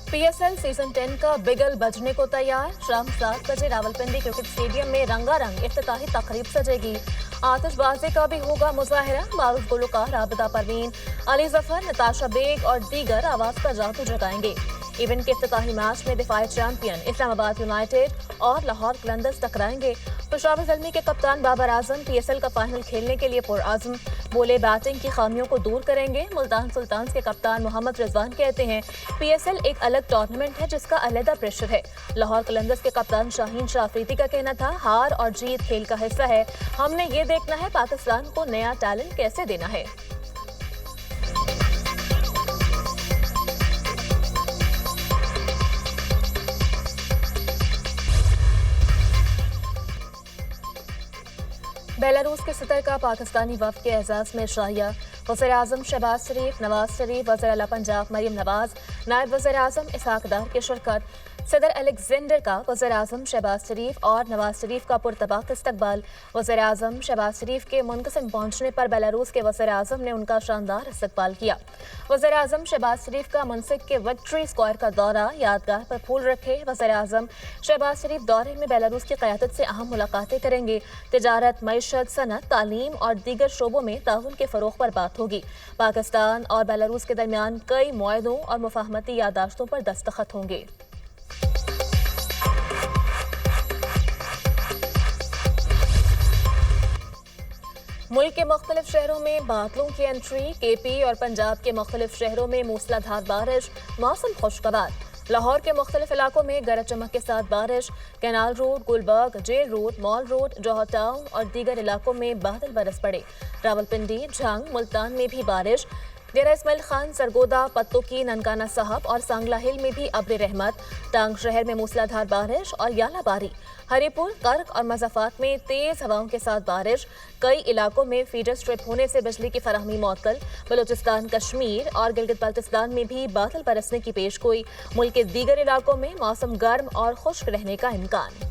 PSL season 10 का बिगल बजने को तैयार। शाम 7 बजे रावलपिंडी क्रिकेट स्टेडियम में रंगारंग इफ्तिताही तकरीब सजेगी। आतिशबाजी का भी होगा मुजाहिरा। मारूफ गुलकार आबिदा परवीन, अली जफर, नताशा बेग और दीगर आवाज का जादू जगाएंगे। इवेंट के इफ्तिताही मैच में दिफाई चैंपियन इस्लामाबाद यूनाइटेड और लाहौर कलंदर्स टकराएंगे। पेशावर ज़ल्मी के कप्तान बाबर आजम PSL का फाइनल खेलने के लिए पुरआज़म, बोले बैटिंग की खामियों को दूर करेंगे। मुल्तान सुल्तान्स के कप्तान मोहम्मद रिजवान कहते हैं PSL एक अलग टूर्नामेंट है जिसका अलहदा प्रेशर है। लाहौर कलंदर्स के कप्तान शाहीन शाह अफरीदी का कहना था हार और जीत खेल का हिस्सा है, हमने ये देखना है पाकिस्तान को नया टैलेंट कैसे देना है। बेलारूस के सदर का पाकिस्तानी वफ्द के एजाज में शाहिया। वज़ीर आज़म शहबाज शरीफ, नवाज शरीफ, वज़ीर आला पंजाब मरियम नवाज, नायब वज़ीर आज़म इसहाक डार की शिरकत। सदर अलेक्जेंडर का वज़ीर आज़म शहबाज शरीफ और नवाज शरीफ का पुरतबाक इस्तकबाल। वज़ीर आज़म शहबाज शरीफ के मुनक़सिम पहुंचने पर बेलारूस के वज़ीर आज़म ने उनका शानदार इस्तकबाल किया। वज़ीर आज़म शहबाज शरीफ का मुंसिक के विक्ट्री स्क्वायर का दौरा, यादगार पर फूल रखे। वज़ीर आज़म शहबाज शरीफ दौरे में बेलारूस की क़यादत से अहम मुलाकातें करेंगे। तिजारत, मईशत, सनत, तालीम और दीगर शोबों में ताउन के फ़रोग़ पर बात होगी। पाकिस्तान और बेलारूस के दरमियान कई मुआहदों और मुफाहमती यादाश्तों पर दस्तखत होंगे। मुल्क के मुख्तलिफ शहरों में बादलों की एंट्री। KP और पंजाब के मुख्तलिफ शहरों में मूसलाधार बारिश, मौसम खुशगवार। लाहौर के मुख्तलिफ इलाकों में गरज चमक के साथ बारिश। Canal road, Gulberg, jail road, mall road, Johar town और दीगर इलाकों में बादल बरस पड़े। रावलपिंडी, झंग, मुल्तान में भी बारिश। डेरा इस्माइल खान, सरगोदा, पत्तोकी, ननकाना साहब और सांगला हिल में भी अब्र रहमत। टांग शहर में मूसलाधार बारिश और यालाबारी। हरीपुर, कर्क और मज़ाफात में तेज हवाओं के साथ बारिश। कई इलाकों में फीडर स्ट्रिप होने से बिजली की फराहमी मुअत्तल। बलूचिस्तान, कश्मीर और गिलगित बल्तिस्तान में भी बादल बरसने की पेशगोई। मुल्क के दीगर इलाकों में मौसम गर्म और खुश्क रहने का इम्कान।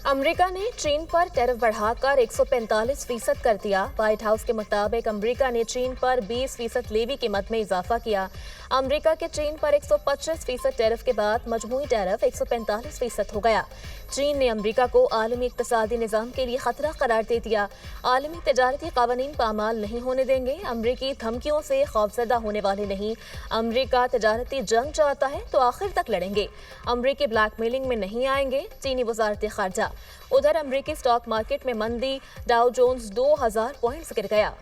अमरीका ने चीन पर टैरिफ बढ़ाकर 145% कर दिया। व्हाइट हाउस के मुताबिक अमरीका ने चीन पर 20% लेवी कीमत में इजाफा किया। अमरीका के चीन पर 125% टैरिफ के बाद मजमूई टैरिफ 145% हो गया। चीन ने अमरीका को आलमी इक्तिसादी निज़ाम के लिए खतरा करार दे दिया। आलमी तजारती कानून पामाल नहीं होने देंगे। अमरीकी धमकियों से खौफजदा होने वाले नहीं। अमरीका तजारती जंग चाहता है तो आखिर तक लड़ेंगे। अमरीकी ब्लैकमेलिंग में नहीं आएंगे। चीनी वज़ारत ख़ारजा। उधर अमरीकी स्टॉक मार्केट में मंदी, डाउ जोन्स 2000 पॉइंट्स गिर गया।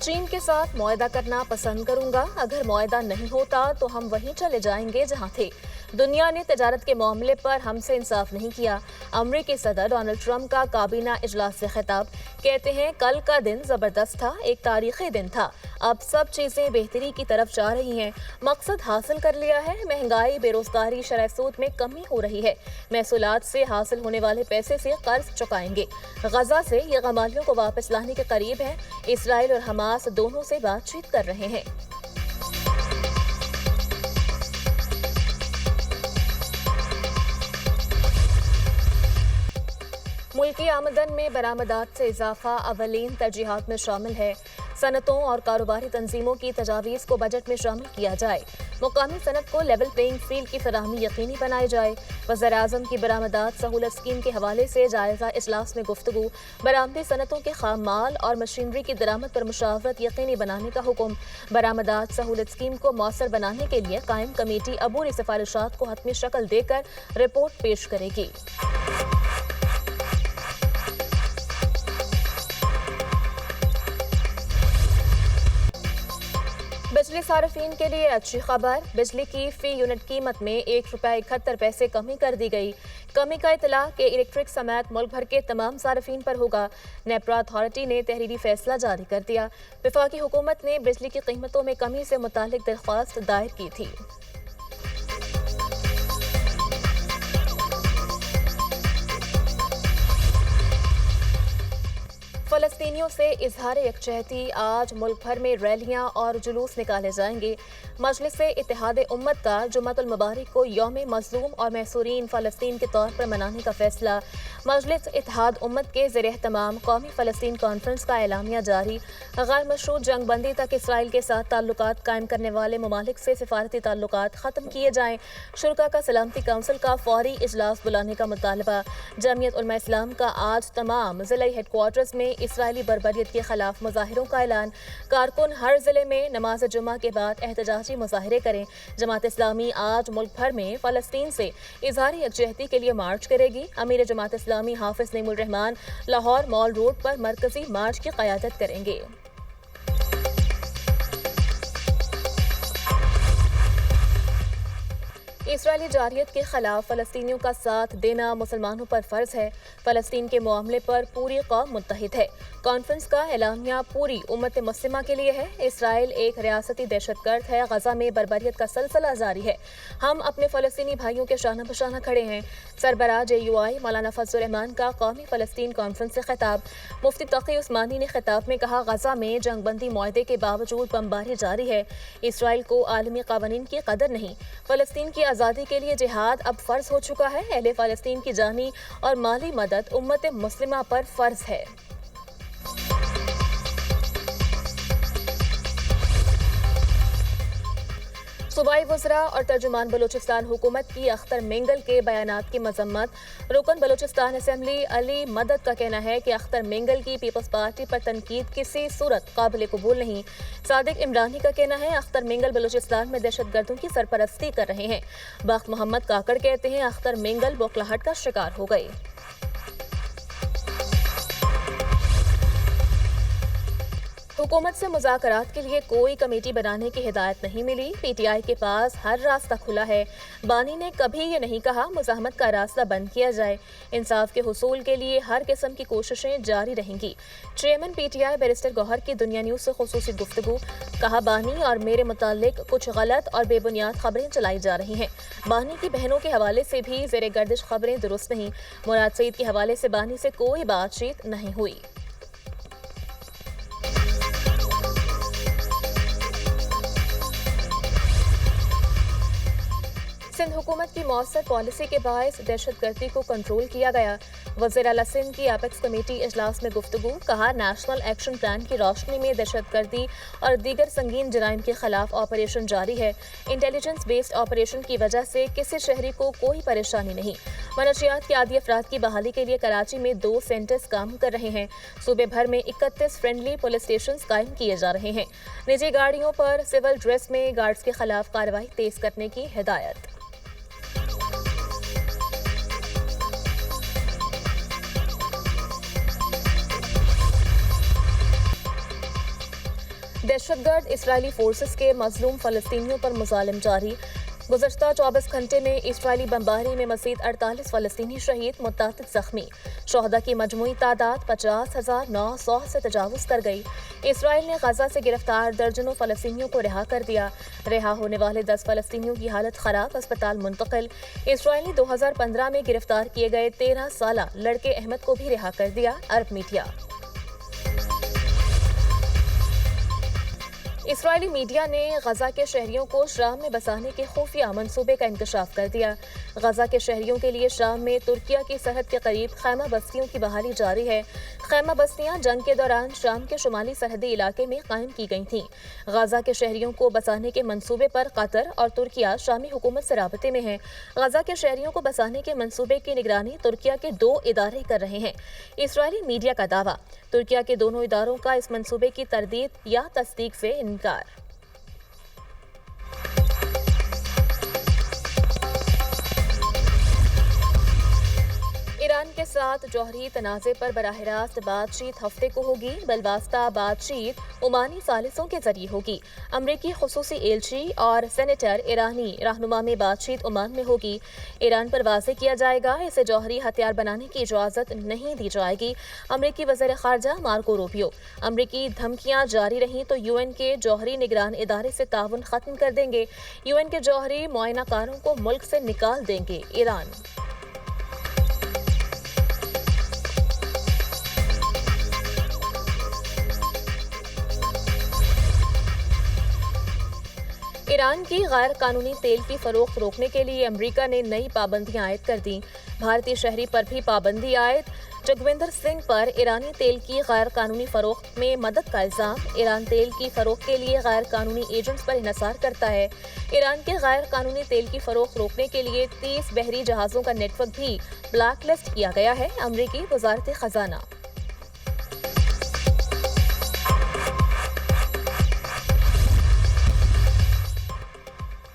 चीन के साथ मुआहदा करना पसंद करूंगा। अगर मुआहदा नहीं होता तो हम वहीं चले जाएंगे जहां थे। दुनिया ने तजारत के मामले पर हमसे इंसाफ नहीं किया। अमरीकी सदर डोनाल्ड ट्रंप का काबीना इजलास से खिताब। कहते हैं कल का दिन जबरदस्त था, एक तारीखी दिन था। अब सब चीजें बेहतरी की तरफ जा रही हैं। मकसद हासिल कर लिया है। महंगाई, बेरोजगारी, शरह सूद में कमी हो रही है। महसूलात से हासिल होने वाले पैसे से कर्ज चुकाएंगे। गजा से ये गमालियों को वापस लाने के करीब है। इसराइल और हमास दोनों से बातचीत कर रहे हैं। मुल्की आमदन में बरामदात से इजाफा अवलीन तरजीहात में शामिल है। सनतों और कारोबारी तंजीमों की तजावीज़ को बजट में शामिल किया जाए। मुकामी सनत को लेवल प्लेइंग फील्ड की फराहमी यकीनी बनाई जाए। वज़ीर आज़म की बरामदात सहूलत स्कीम के हवाले से जायज़ा इजलास में गुफ्तगू। बरामदी सनतों के खाम माल और मशीनरी की दरामद पर मुशावरत यकीनी बनाने का हुक्म। बरामदात सहूलत स्कीम को मौसर बनाने के लिए कायम कमेटी अबूरी सिफारिशात को हतमी शक्ल देकर रिपोर्ट पेश करेगी। बिजली सार्फिन के लिए अच्छी खबर। बिजली की फी यूनिट कीमत में ₹1.71 कमी कर दी गई। कमी का इतला के इलेक्ट्रिक समेत मुल्क भर के तमाम सार्फिन पर होगा। नेपरा अथॉरिटी ने तहरीरी फैसला जारी कर दिया। वफाकी हुकूमत ने बिजली की कीमतों में कमी से मुतालिक दरख्वास्त दायर की थी। फ़लस्तीनियों से इजहार यकजहती। आज मुल्क भर में रैलियां और जुलूस निकाले जाएंगे। मजलिस इत्तेहाद उम्मत का जुम्मतुल मुबारक को यौम मज़लूम और महसूरीन फ़लस्तीन के तौर पर मनाने का फैसला। मजलिस इत्तेहाद उम्मत के ज़ेर एहतमाम कौमी फ़लस्तीन कॉन्फ्रेंस का एलामिया जारी। गैर मशरूत जंग बंदी तक इसराइल के साथ ताल्लुकात कायम करने वाले ममालिक से सिफारती ताल्लुकात ख़त्म किए जाएँ। शुरा का सलामती काउंसिल का फौरी इजलास बुलाने का मुतालबा। जमीयत उलमा इस्लाम का आज तमाम ज़िला हेडक्वार्टर्स में इसराइली बर्बरियत के खिलाफ मुजाहिरों का ऐलान। कारकुन हर ज़िले में नमाज जुमा के बाद एहतजाजी मुजाहिरे करें। जमात इस्लामी आज मुल्क भर में फ़लस्तीन से इज़हार यकजहती के लिए मार्च करेगी। अमीर जमात इस्लामी हाफिज़ नईमुर रहमान लाहौर मॉल रोड पर मरकजी मार्च की क़यादत करेंगे। इसराइली जारियत के खिलाफ फ़लस्तीनियों का साथ देना मुसलमानों पर फ़र्ज है। फ़लस्तीन के मामले पर पूरी कौम मुत्तहिद है। कॉन्फ्रेंस का एलामिया पूरी उम्मत मुस्लिमा के लिए है। इसराइल एक रियासती दहशतगर्द है। गजा में बर्बरियत का सिलसिला जारी है। हम अपने फ़लस्तीनी भाइयों के शाना बशाना खड़े हैं। सरबराह JUI मौलाना फजलुर रहमान का कौमी फ़लस्तीन कॉन्फ्रेंस से खिताब। मुफ्ती तक़ी उस्मानी ने खिताब में कहा, गजा में जंग बंदी मुआहदे के बावजूद बमबारी जारी है। इसराइल को आलमी क़वानीन की कदर नहीं। फ़लस्तीन की आज़ादी के लिए जिहाद अब फ़र्ज हो चुका है। अहले फ़लस्तीन की जानी और माली मदद उम्मत मुस्लिमा पर फ़र्ज है। सूबाई वज़रा और तर्जुमान बलूचिस्तान हुकूमत की अख्तर मेंगल के बयानात की मजम्मत। रुकन बलूचिस्तान असेंबली अली मदद का कहना है कि अख्तर मेंगल की पीपल्स पार्टी पर तनकीद किसी सूरत काबिल कबूल नहीं। सादिक इमरानी का कहना है अख्तर मेंगल बलूचिस्तान में दहशतगर्दों की सरपरस्ती कर रहे हैं। बख्त मोहम्मद काकड़ कहते हैं अख्तर मेंगल बौखलाहट का शिकार हो गए। हुकूमत से मुज़ाकरात के लिए कोई कमेटी बनाने की हिदायत नहीं मिली। PTI के पास हर रास्ता खुला है। बानी ने कभी ये नहीं कहा मुज़ाहमत का रास्ता बंद किया जाए। इंसाफ के हुसूल के लिए हर किस्म की कोशिशें जारी रहेंगी। चेयरमैन PTI बैरिस्टर गौहर की दुनिया न्यूज़ से खुसूसी गुफ्तगू। कहा, बानी और मेरे मुतालिक कुछ गलत और बेबुनियाद खबरें चलाई जा रही हैं। बानी की बहनों के हवाले से भी ज़ेर गर्दिश खबरें दुरुस्त नहीं। मुराद सईद के हवाले से बानी से कोई बातचीत नहीं हुई। सिंध हुकूमत की मौसर पॉलिसी के बायस दहशतगर्दी को कंट्रोल किया गया। वज़ीर आला सिंध की एपेक्स कमेटी इजलास में गुफ्तगू। कहा, नेशनल एक्शन प्लान की रोशनी में दहशतगर्दी और दीगर संगीन जराइम के खिलाफ ऑपरेशन जारी है। इंटेलिजेंस बेस्ड ऑपरेशन की वजह से किसी शहरी को कोई परेशानी नहीं। मनशियात के आदी अफराद की बहाली के लिए कराची में 2 सेंटर्स काम कर रहे हैं। सूबे भर में 31 फ्रेंडली पुलिस स्टेशन कायम किए जा रहे हैं। निजी गाड़ियों पर सिविल ड्रेस में गार्ड्स के खिलाफ कार्रवाई तेज करने की हिदायत। दहशतगर्द इसराइली फोर्सेस के मजलूम फ़लस्तीनियों पर मुज़ालिम जारी। गुज़श्ता 24 घंटे में इसराइली बमबारी में मज़ीद 48 फ़लस्तीनी शहीद, मुतअद्दिद ज़ख्मी। शोहदा की मजमूई तादाद 50,900 से तजावुज़ कर गई। इसराइल ने गजा से गिरफ्तार दर्जनों फ़लस्तीनियों को रिहा कर दिया। रिहा होने वाले 10 फ़लस्तीनियों की हालत ख़राब, अस्पताल मुंतकिल। इसराइल ने 2015 में गिरफ्तार किए गए 13 साला लड़के अहमद को भी रिहा कर दिया। अरब मीडिया। इसराइली मीडिया ने गजा के शहरियों को शाम में बसाने के खुफिया मंसूबे का इंकशाफ कर दिया। गजा के शहरियों के लिए शाम में तुर्किया की सरहद के करीब खैमा बस्तियों की बहाली जारी है। खैमा बस्तियां जंग के दौरान शाम के शुमाली सरहदी इलाके में कायम की गई थीं। गजा के शहरियों को बसाने के मंसूबे पर कतर और तुर्किया शामी हुकूमत से राबते में हैं। गजा के शहरियों को बसाने के मंसूबे की निगरानी तुर्किया के 2 इदारे कर रहे हैं। इसराइली मीडिया का दावा, तुर्किया के दोनों इदारों का इस मंसूबे की तरदीद या तस्दीक से इनकार। ईरान के साथ जौहरी तनाज़े पर बराह रास्त बातचीत हफ्ते को होगी। बलवास्ता बातचीत ओमानी सालिसों के जरिए होगी। अमरीकी खुसूसी एलची और सेनेटर ईरानी रहनुमा में बातचीत ओमान में होगी। ईरान पर वाज़ेह किया जाएगा इसे जौहरी हथियार बनाने की इजाज़त नहीं दी जाएगी। अमरीकी वज़ीर ख़ारजा मार्को रूबियो, अमरीकी धमकियाँ जारी रहीं तो UN के जौहरी निगरान इदारे से ताउन ख़त्म कर देंगे। UN के जौहरी मुआयनाकारों को मुल्क से निकाल देंगे। ईरान ईरान की गैर कानूनी तेल की फरोख्त रोकने के लिए अमेरिका ने नई पाबंदियां आयद कर दी। भारतीय शहरी पर भी पाबंदी आयद। जगविंदर सिंह पर ईरानी तेल की गैर कानूनी फरोख्त में मदद का इल्जाम। ईरान तेल की फरोख्त के लिए गैर कानूनी एजेंट्स पर इन्हसार करता है। ईरान के गैर कानूनी तेल की फरोख्त रोकने के लिए 30 बहरी जहाज़ों का नेटवर्क भी ब्लैक लिस्ट किया गया है। अमरीकी वजारत खजाना।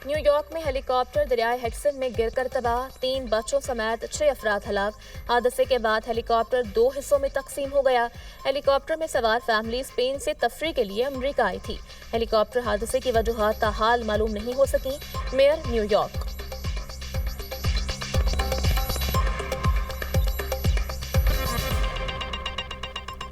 न्यूयॉर्क में हेलीकॉप्टर दरियाए हडसन में गिरकर तबाह, 3 बच्चों समेत 6 अफराद हलाक। हादसे के बाद हेलीकॉप्टर 2 हिस्सों में तकसीम हो गया। हेलीकॉप्टर में सवार फैमिली स्पेन से तफरी के लिए अमेरिका आई थी। हेलीकॉप्टर हादसे की वजूहात ताहाल मालूम नहीं हो सकी। Mayor New York.